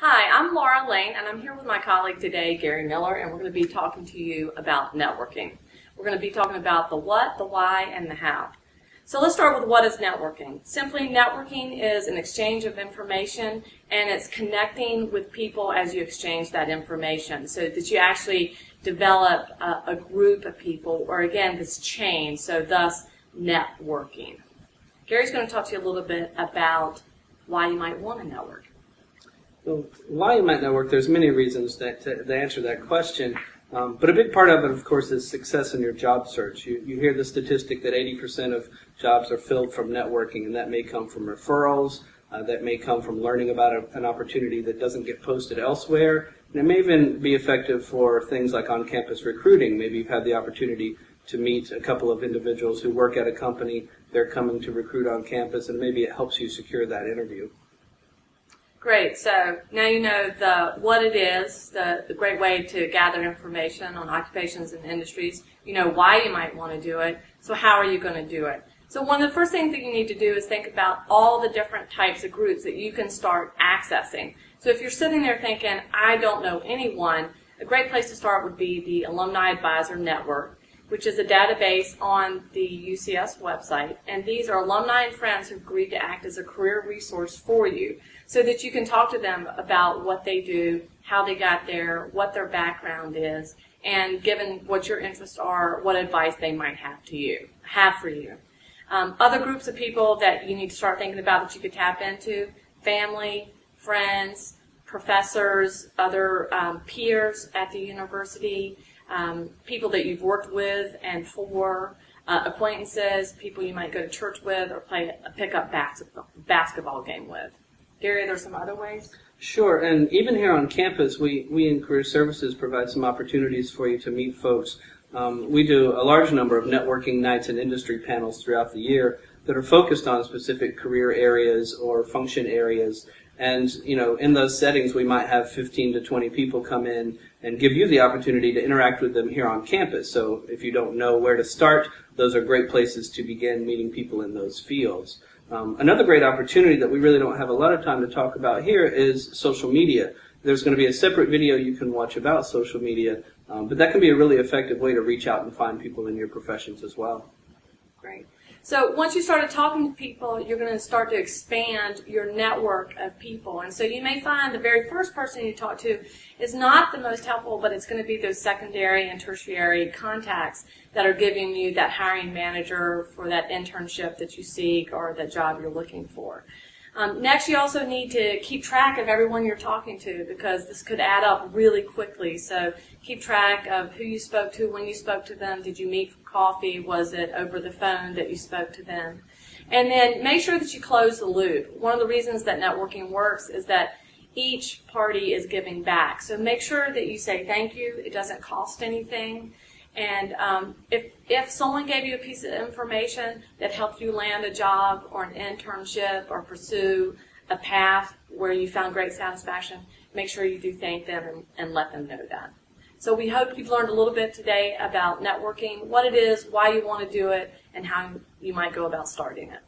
Hi, I'm Laura Lane, and I'm here with my colleague today, Gary Miller, and we're going to be talking to you about networking. We're going to be talking about the what, the why, and the how. So let's start with what is networking. Simply, networking is an exchange of information, and it's connecting with people as you exchange that information so that you actually develop a group of people, or again, this chain, so thus networking. Gary's going to talk to you a little bit about why you might want to network. Well, why you might network, there's many reasons to answer that question. But a big part of it, of course, is success in your job search. You hear the statistic that 80% of jobs are filled from networking, and that may come from referrals, that may come from learning about an opportunity that doesn't get posted elsewhere, and it may even be effective for things like on-campus recruiting. Maybe you've had the opportunity to meet a couple of individuals who work at a company, they're coming to recruit on campus, and maybe it helps you secure that interview. Great. So now you know what it is, the great way to gather information on occupations and industries. You know why you might want to do it. So how are you going to do it? So one of the first things that you need to do is think about all the different types of groups that you can start accessing. So if you're sitting there thinking, I don't know anyone, a great place to start would be the Alumni Advisor Network, which is a database on the UCS website. And these are alumni and friends who've agreed to act as a career resource for you so that you can talk to them about what they do, how they got there, what their background is, and given what your interests are, what advice they might have for you. Other groups of people that you need to start thinking about that you could tap into: family, friends, professors, other peers at the university, people that you've worked with and for, acquaintances, people you might go to church with or play a pickup basketball game with. Gary, are there some other ways? Sure, and even here on campus, we in Career Services provide some opportunities for you to meet folks. We do a large number of networking nights and industry panels throughout the year that are focused on specific career areas or function areas. And, you know, in those settings, we might have 15 to 20 people come in and give you the opportunity to interact with them here on campus. So if you don't know where to start, those are great places to begin meeting people in those fields. Another great opportunity that we really don't have a lot of time to talk about here is social media. There's going to be a separate video you can watch about social media, but that can be a really effective way to reach out and find people in your professions as well. Great. So once you started talking to people, you're going to start to expand your network of people. And so you may find the very first person you talk to is not the most helpful, but it's going to be those secondary and tertiary contacts that are giving you that hiring manager for that internship that you seek or that job you're looking for. Next, you also need to keep track of everyone you're talking to because this could add up really quickly. So keep track of who you spoke to, when you spoke to them. Did you meet for coffee? Was it over the phone that you spoke to them? And then make sure that you close the loop. One of the reasons that networking works is that each party is giving back. So make sure that you say thank you. It doesn't cost anything. And if someone gave you a piece of information that helped you land a job or an internship or pursue a path where you found great satisfaction, make sure you do thank them and let them know that. So we hope you've learned a little bit today about networking, what it is, why you want to do it, and how you might go about starting it.